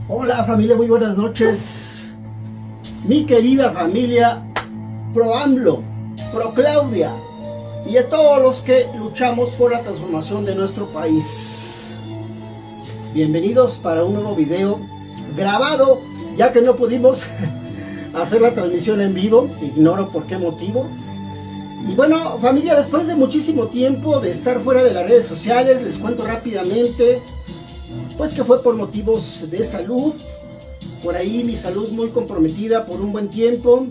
Hola familia, muy buenas noches. Mi querida familia pro AMLO, pro Claudia y a todos los que luchamos por la transformación de nuestro país. Bienvenidos para un nuevo video grabado, ya que no pudimos hacer la transmisión en vivo, ignoro por qué motivo. Y bueno, familia, después de muchísimo tiempo de estar fuera de las redes sociales, les cuento rápidamente pues que fue por motivos de salud. Por ahí mi salud muy comprometida por un buen tiempo.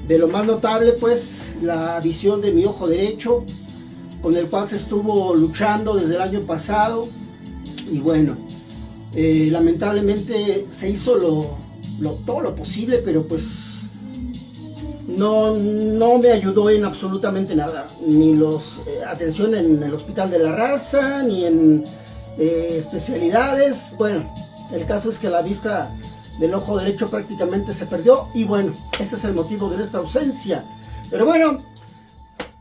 De lo más notable pues la visión de mi ojo derecho, con el cual se estuvo luchando desde el año pasado. Y bueno, lamentablemente se hizo todo lo posible, pero pues no me ayudó en absolutamente nada. Ni atención en el Hospital de la Raza, ni en especialidades. Bueno, el caso es que la vista del ojo derecho prácticamente se perdió y bueno, ese es el motivo de nuestra ausencia. Pero bueno,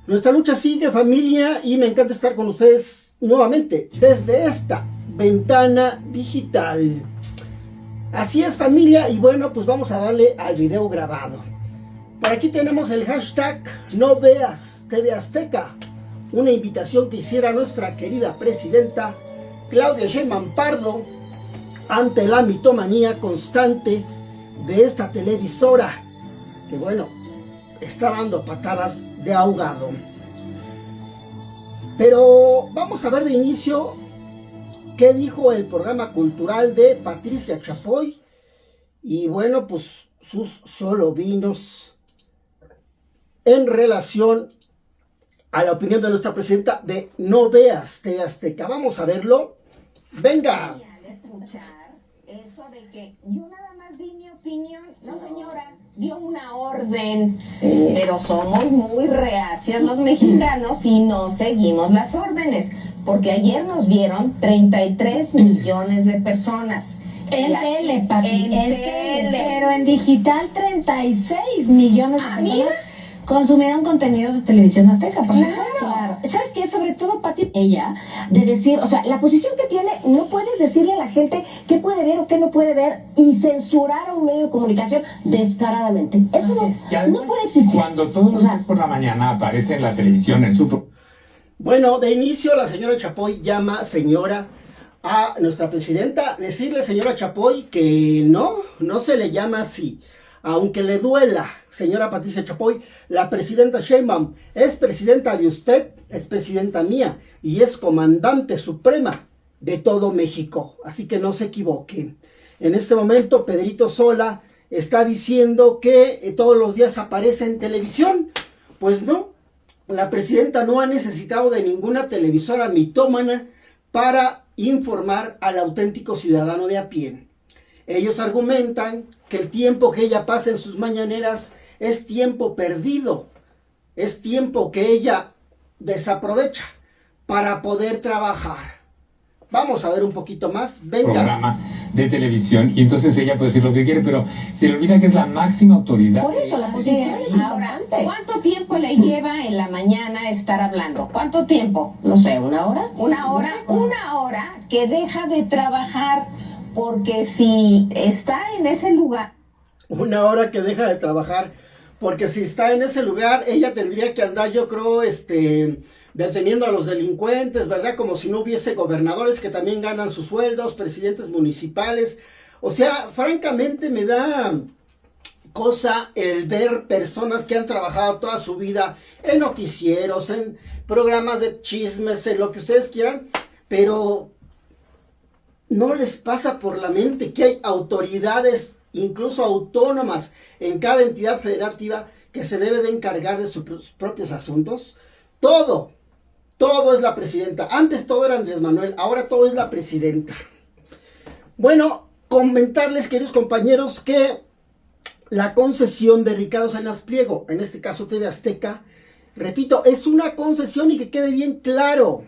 nuestra lucha sigue, familia, y me encanta estar con ustedes nuevamente desde esta ventana digital. Así es, familia, y bueno, pues vamos a darle al video grabado. Por aquí tenemos el hashtag No Veas TV Azteca, una invitación que hiciera nuestra querida presidenta Claudia Sheinbaum Pardo ante la mitomanía constante de esta televisora, que bueno, está dando patadas de ahogado. Pero vamos a ver de inicio qué dijo el programa cultural de Patricia Chapoy y bueno, pues sus solovinos en relación a la opinión de nuestra presidenta de No Veas TV Azteca. Vamos a verlo. Venga. Escuchar eso de que yo nada más di mi opinión, no señora, dio una orden, pero somos muy reacios los mexicanos y no seguimos las órdenes, porque ayer nos vieron 33 millones de personas. En tele, papi, en tele, pero en digital 36 millones de personas. Mira, consumieron contenidos de televisión azteca, por supuesto. claro. ¿Sabes qué? Sobre todo, Pati, ella, de decir, o sea, la posición que tiene, no puedes decirle a la gente qué puede ver o qué no puede ver y censurar a un medio de comunicación descaradamente. Eso no puede existir. Cuando todos los días por la mañana aparece en la televisión en su... Bueno, de inicio la señora Chapoy llama señora a nuestra presidenta, decirle, señora Chapoy, que no se le llama así. Aunque le duela, señora Patricia Chapoy, la presidenta Sheinbaum es presidenta de usted, es presidenta mía y es comandante suprema de todo México. Así que no se equivoque. En este momento Pedrito Sola está diciendo que todos los días aparece en televisión. Pues no, la presidenta no ha necesitado de ninguna televisora mitómana para informar al auténtico ciudadano de a pie. Ellos argumentan que el tiempo que ella pasa en sus mañaneras es tiempo perdido, es tiempo que ella desaprovecha para poder trabajar. Vamos a ver un poquito más, venga. Programa de televisión y entonces ella puede decir lo que quiere, pero se le olvida que es la máxima autoridad. Por eso la posición es Ahora, importante. ¿cuánto tiempo le lleva en la mañana estar hablando? ¿Cuánto tiempo? No sé, ¿una hora? Una hora, una hora que deja de trabajar, porque si está en ese lugar. Una hora que deja de trabajar, porque si está en ese lugar, ella tendría que andar, yo creo, deteniendo a los delincuentes, ¿verdad? Como si no hubiese gobernadores que también ganan sus sueldos, presidentes municipales. O sea, francamente me da cosa el ver personas que han trabajado toda su vida en noticieros, en programas de chismes, en lo que ustedes quieran, pero no les pasa por la mente que hay autoridades, incluso autónomas, en cada entidad federativa que se debe de encargar de sus propios asuntos. Todo es la presidenta. Antes todo era Andrés Manuel, ahora todo es la presidenta. Bueno, comentarles, queridos compañeros, que la concesión de Ricardo Salinas Pliego, en este caso TV Azteca, repito, es una concesión y que quede bien claro.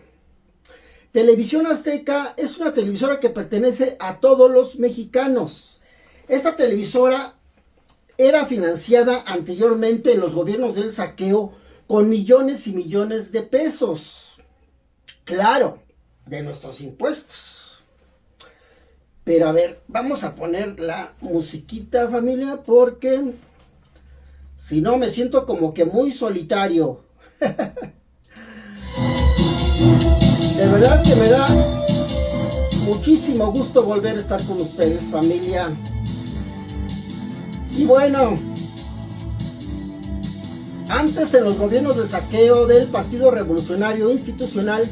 Televisión Azteca es una televisora que pertenece a todos los mexicanos. Esta televisora era financiada anteriormente en los gobiernos del saqueo con millones y millones de pesos. Claro, de nuestros impuestos. Pero a ver, vamos a poner la musiquita, familia, porque si no me siento como que muy solitario. De verdad que me da muchísimo gusto volver a estar con ustedes, familia. Y bueno, antes en los gobiernos de saqueo del Partido Revolucionario Institucional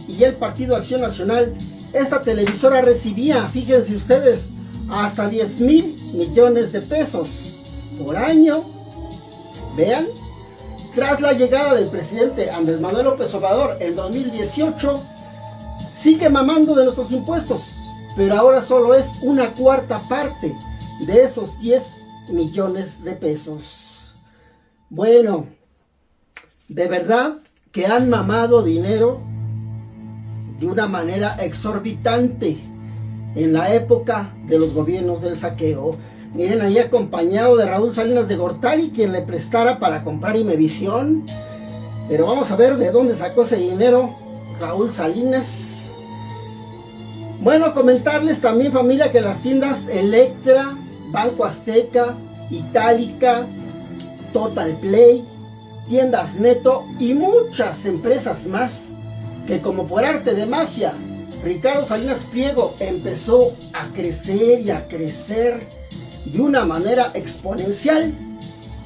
y el Partido Acción Nacional, esta televisora recibía, fíjense ustedes, hasta 10,000 millones de pesos por año. Vean, tras la llegada del presidente Andrés Manuel López Obrador en 2018, sigue mamando de nuestros impuestos, pero ahora solo es una cuarta parte de esos 10 millones de pesos. Bueno, de verdad que han mamado dinero de una manera exorbitante en la época de los gobiernos del saqueo. Miren, ahí acompañado de Raúl Salinas de Gortari, quien le prestara para comprar Imevisión. Pero vamos a ver de dónde sacó ese dinero Raúl Salinas. Bueno, comentarles también, familia, que las tiendas Electra, Banco Azteca, Itálica, Total Play, Tiendas Neto y muchas empresas más, que como por arte de magia, Ricardo Salinas Pliego empezó a crecer y a crecer de una manera exponencial.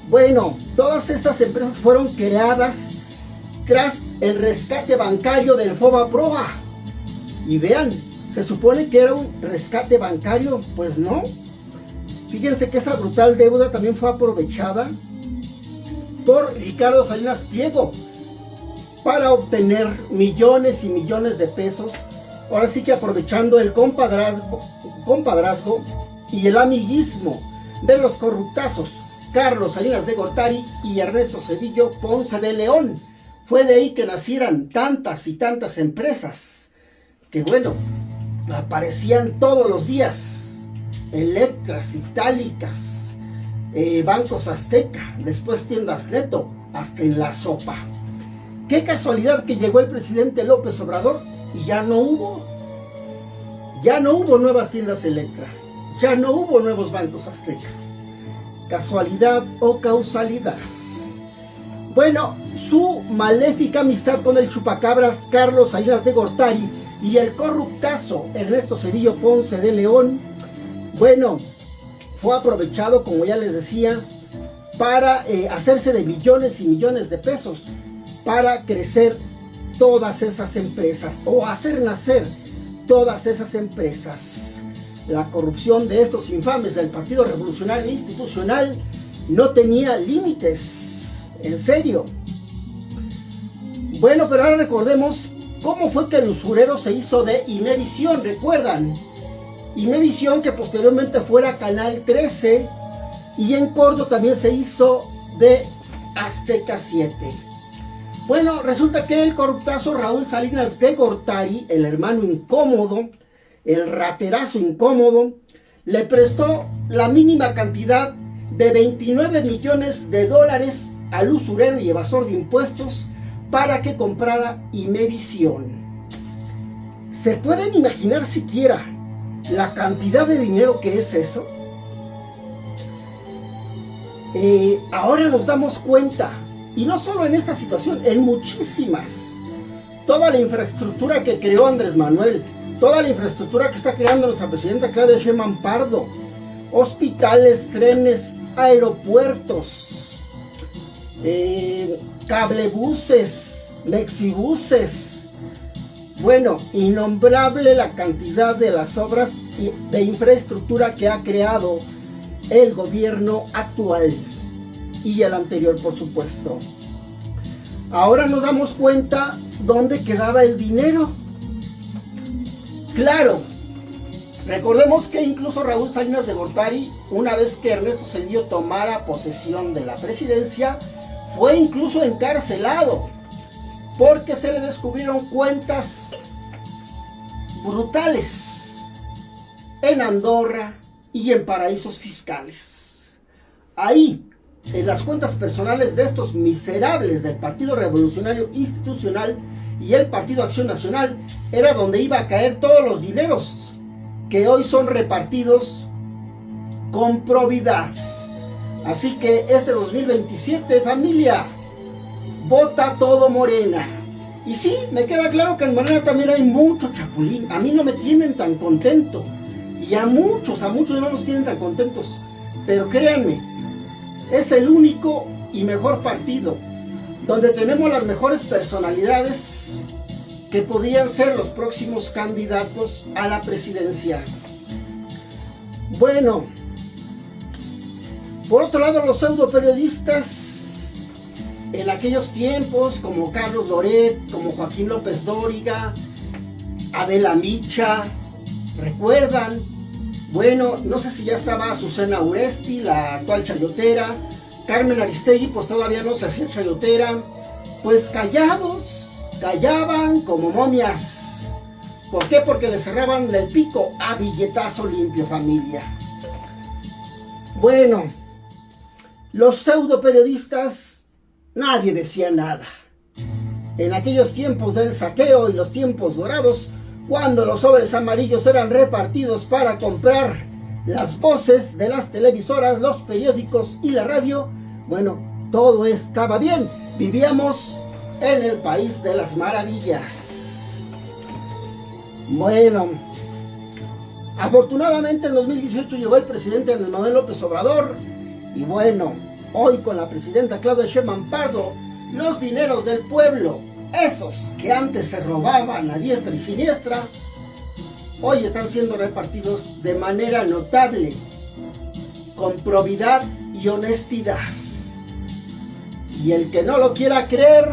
Bueno, todas estas empresas fueron creadas tras el rescate bancario del FOBAPROA. Y vean, se supone que era un rescate bancario, pues no. Fíjense que esa brutal deuda también fue aprovechada por Ricardo Salinas Pliego para obtener millones y millones de pesos. Ahora sí que aprovechando el compadrazgo y el amiguismo de los corruptazos Carlos Salinas de Gortari y Ernesto Zedillo Ponce de León. Fue de ahí que nacieran tantas y tantas empresas que, bueno, aparecían todos los días: Electras, Itálicas, Bancos Azteca, después Tiendas Neto, hasta en la sopa. Qué casualidad que llegó el presidente López Obrador y ya no hubo nuevas tiendas Electra, ya no hubo nuevos Bancos Azteca. ¿Casualidad o causalidad? Bueno, su maléfica amistad con el chupacabras Carlos Salinas de Gortari y el corruptazo Ernesto Zedillo Ponce de León, bueno, fue aprovechado, como ya les decía, para hacerse de millones y millones de pesos, para crecer todas esas empresas o hacer nacer todas esas empresas. La corrupción de estos infames del Partido Revolucionario Institucional no tenía límites, en serio. Bueno, pero ahora recordemos cómo fue que el usurero se hizo de Imevisión. ¿Recuerdan? Imevisión, que posteriormente fuera Canal 13, y en corto también se hizo de Azteca 7. Bueno, resulta que el corruptazo Raúl Salinas de Gortari, el hermano incómodo, el raterazo incómodo, le prestó la mínima cantidad de 29 millones de dólares al usurero y evasor de impuestos para que comprara Imevisión. ¿Se pueden imaginar siquiera la cantidad de dinero que es eso? Ahora nos damos cuenta, y no solo en esta situación, en muchísimas. Toda la infraestructura que creó Andrés Manuel, toda la infraestructura que está creando nuestra presidenta Claudia Sheinbaum Pardo, hospitales, trenes, aeropuertos, cablebuses, mexibuses. Bueno, innombrable la cantidad de las obras de infraestructura que ha creado el gobierno actual y el anterior, por supuesto. Ahora nos damos cuenta dónde quedaba el dinero. Claro, recordemos que incluso Raúl Salinas de Gortari, una vez que Ernesto Zedillo tomara posesión de la presidencia, fue incluso encarcelado porque se le descubrieron cuentas brutales en Andorra y en paraísos fiscales. Ahí, en las cuentas personales de estos miserables del Partido Revolucionario Institucional y el Partido Acción Nacional, era donde iba a caer todos los dineros que hoy son repartidos con probidad. Así que este 2027, familia, vota todo Morena. Y sí, me queda claro que en Morena también hay mucho chapulín. A mí no me tienen tan contento. Y a muchos no nos tienen tan contentos. Pero créanme, es el único y mejor partido donde tenemos las mejores personalidades que podrían ser los próximos candidatos a la presidencia. Bueno, por otro lado, los pseudo periodistas en aquellos tiempos, como Carlos Loret, como Joaquín López Dóriga, Adela Micha, ¿recuerdan? Bueno, no sé si ya estaba Azucena Uresti, la actual chayotera. Carmen Aristegui, pues todavía no se hacía chayotera. Pues callaban como momias. ¿Por qué? Porque le cerraban el pico a billetazo limpio, familia. Bueno, los pseudo periodistas, nadie decía nada. En aquellos tiempos del saqueo y los tiempos dorados, cuando los sobres amarillos eran repartidos para comprar las voces de las televisoras, los periódicos y la radio, bueno, todo estaba bien. Vivíamos en el país de las maravillas. Bueno, afortunadamente en 2018 llegó el presidente Andrés Manuel López Obrador. Y bueno, hoy con la presidenta Claudia Sheinbaum Pardo, los dineros del pueblo, esos que antes se robaban a diestra y siniestra, hoy están siendo repartidos de manera notable, con probidad y honestidad. Y el que no lo quiera creer,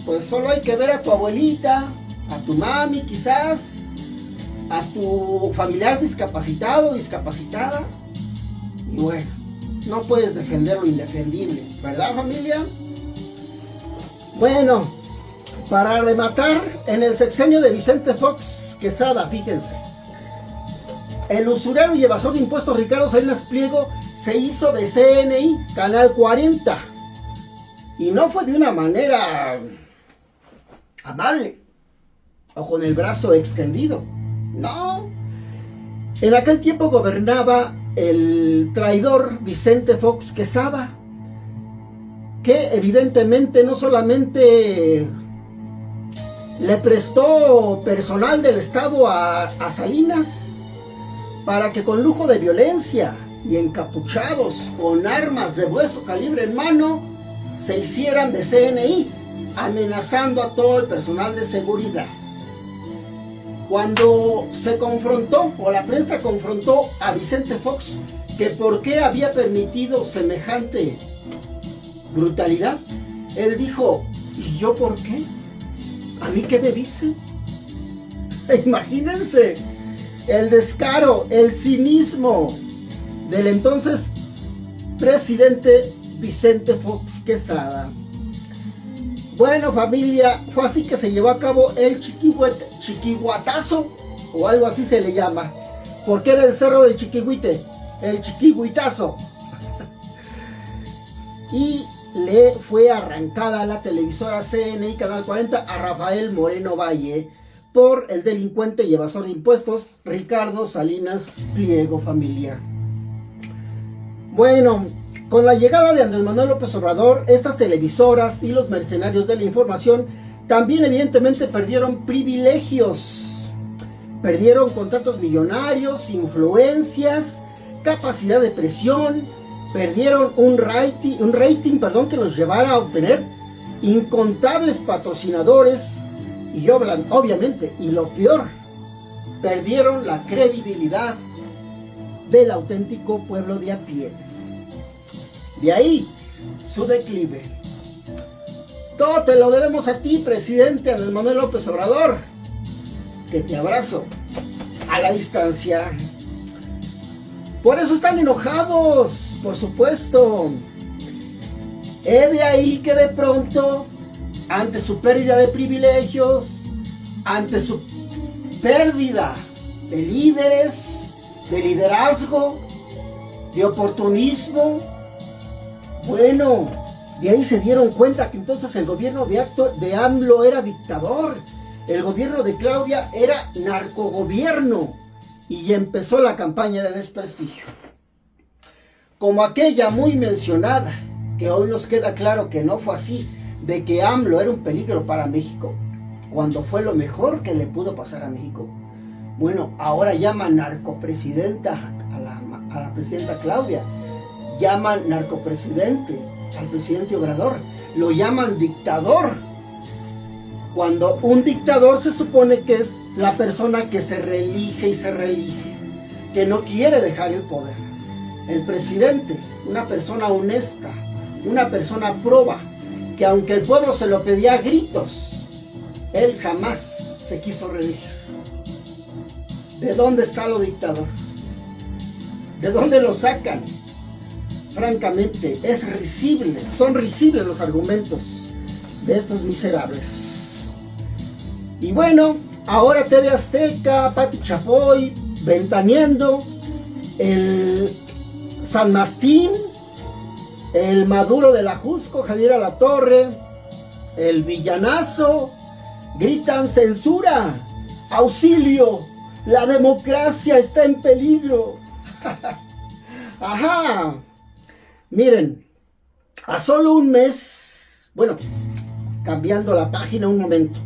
pues solo hay que ver a tu abuelita, a tu mami quizás, a tu familiar discapacitado, discapacitada, y bueno, no puedes defender lo indefendible, ¿verdad, familia? Bueno, para rematar, en el sexenio de Vicente Fox Quesada, fíjense, el usurero y evasor de impuestos Ricardo Salinas Pliego se hizo de CNI, Canal 40, y no fue de una manera amable o con el brazo extendido, no. En aquel tiempo gobernaba el traidor Vicente Fox Quesada, que evidentemente no solamente le prestó personal del Estado a Salinas para que con lujo de violencia y encapuchados con armas de grueso calibre en mano se hicieran de CNI, amenazando a todo el personal de seguridad. Cuando se confrontó, o la prensa confrontó a Vicente Fox, que por qué había permitido semejante brutalidad, él dijo, ¿y yo por qué? ¿A mí qué me dice? Imagínense el descaro, el cinismo del entonces presidente Vicente Fox Quesada. Bueno, familia, fue así que se llevó a cabo el chiquihuatazo, o algo así se le llama, porque era el cerro del Chiquihuite, el chiquihuitazo. Y le fue arrancada la televisora CNI Canal 40 a Rafael Moreno Valle por el delincuente y evasor de impuestos Ricardo Salinas Pliego, familia. Bueno, con la llegada de Andrés Manuel López Obrador, estas televisoras y los mercenarios de la información también evidentemente perdieron privilegios, perdieron contratos millonarios, influencias, capacidad de presión, perdieron un rating que los llevara a obtener incontables patrocinadores y obviamente, y lo peor, perdieron la credibilidad del auténtico pueblo de a pie. De ahí su declive. Todo te lo debemos a ti, presidente Andrés Manuel López Obrador, que te abrazo a la distancia. Por eso están enojados, por supuesto. De ahí que de pronto, ante su pérdida de privilegios, ante su pérdida de líderes, de liderazgo, de oportunismo, bueno, de ahí se dieron cuenta que entonces el gobierno de AMLO era dictador, el gobierno de Claudia era narcogobierno, y empezó la campaña de desprestigio. Como aquella muy mencionada, que hoy nos queda claro que no fue así, de que AMLO era un peligro para México, cuando fue lo mejor que le pudo pasar a México. Bueno, ahora llaman narcopresidenta a la presidenta Claudia, llaman narcopresidente al presidente Obrador, lo llaman dictador, cuando un dictador se supone que es la persona que se reelige y se reelige, que no quiere dejar el poder. El presidente, una persona honesta, una persona proba, que aunque el pueblo se lo pedía a gritos, él jamás se quiso reelegir. ¿De dónde está lo dictador? ¿De dónde lo sacan? Francamente, es risible, son risibles los argumentos de estos miserables. Y bueno, ahora TV Azteca, Pati Chapoy, ventaneando, el San Mastín, el Maduro de la Jusco, Javier Alatorre, el villanazo, gritan censura, auxilio, la democracia está en peligro. Ajá. Miren, a solo un mes, bueno, cambiando la página un momento,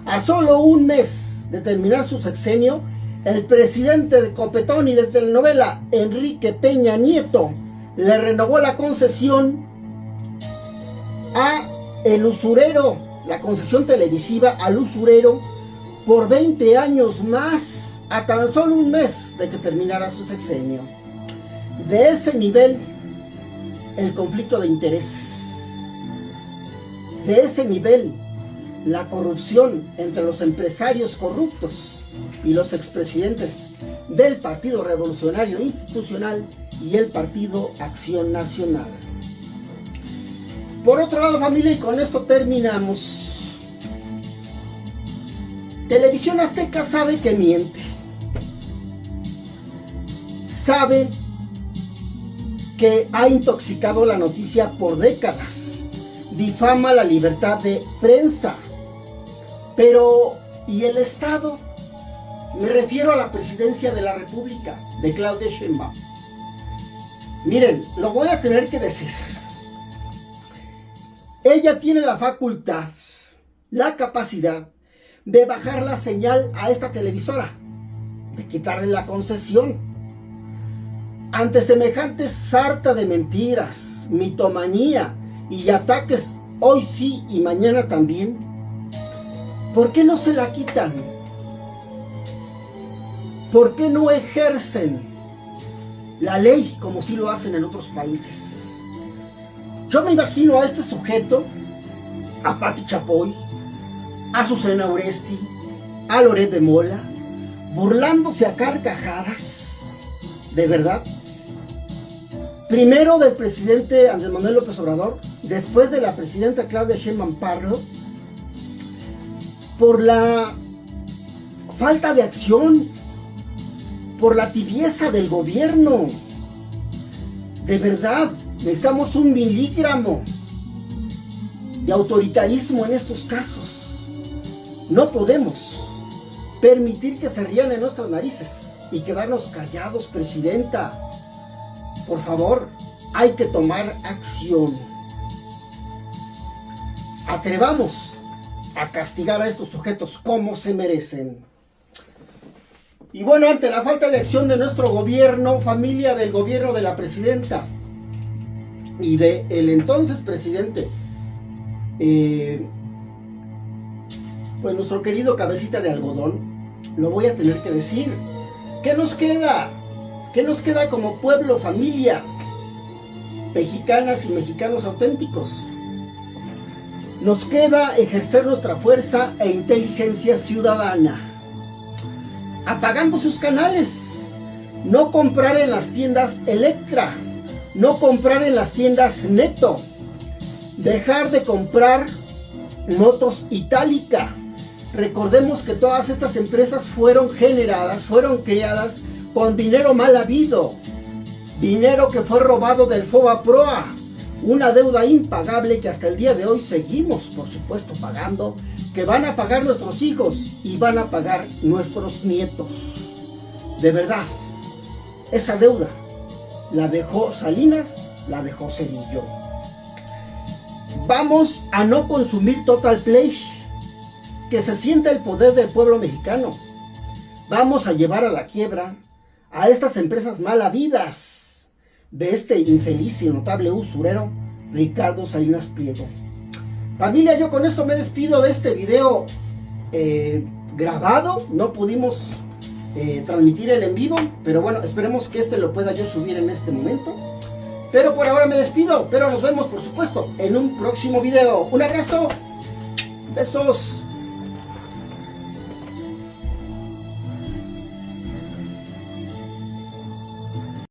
a solo un mes de terminar su sexenio, el presidente de copetón y de telenovela, Enrique Peña Nieto, le renovó la concesión a el usurero, la concesión televisiva al usurero por 20 años más, a tan solo un mes de que terminara su sexenio. De ese nivel, el conflicto de interés. De ese nivel, la corrupción entre los empresarios corruptos y los expresidentes del Partido Revolucionario Institucional y el Partido Acción Nacional. Por otro lado, familia, y con esto terminamos, Televisión Azteca sabe que miente. Sabe que ha intoxicado la noticia por décadas, difama la libertad de prensa, pero ¿y el Estado? Me refiero a la presidencia de la República, de Claudia Sheinbaum. Miren, lo voy a tener que decir. Ella tiene la facultad, la capacidad de bajar la señal a esta televisora, de quitarle la concesión. Ante semejante sarta de mentiras, mitomanía y ataques hoy sí y mañana también, ¿por qué no se la quitan? ¿Por qué no ejercen la ley como sí lo hacen en otros países? Yo me imagino a este sujeto, a Pati Chapoy, a Susana Oresti, a Loret de Mola, burlándose a carcajadas, de verdad. Primero del presidente Andrés Manuel López Obrador, después de la presidenta Claudia Sheinbaum Pardo, por la falta de acción, por la tibieza del gobierno. De verdad, necesitamos 1 miligramo de autoritarismo en estos casos. No podemos permitir que se rían en nuestras narices y quedarnos callados, presidenta. Por favor, hay que tomar acción. Atrevamos a castigar a estos sujetos como se merecen. Y bueno, ante la falta de acción de nuestro gobierno, familia, del gobierno de la presidenta y de el entonces presidente, pues nuestro querido cabecita de algodón, lo voy a tener que decir. ¿Qué nos queda? ¿Qué nos queda como pueblo, familia, mexicanas y mexicanos auténticos? Nos queda ejercer nuestra fuerza e inteligencia ciudadana, apagando sus canales, no comprar en las tiendas Electra, no comprar en las tiendas Neto, dejar de comprar motos Itálica. Recordemos que todas estas empresas fueron generadas, fueron creadas con dinero mal habido, dinero que fue robado del FOBAPROA, una deuda impagable que hasta el día de hoy seguimos, por supuesto, pagando, que van a pagar nuestros hijos y van a pagar nuestros nietos. De verdad, esa deuda la dejó Salinas, la dejó Cedillo. Vamos a no consumir Total Play, que se sienta el poder del pueblo mexicano. Vamos a llevar a la quiebra a estas empresas malavidas de este infeliz y notable usurero Ricardo Salinas Pliego. Familia, yo con esto me despido de este video grabado. No pudimos transmitir el en vivo, pero bueno, esperemos que lo pueda yo subir en este momento. Pero por ahora me despido, pero nos vemos por supuesto en un próximo video. Un abrazo, besos.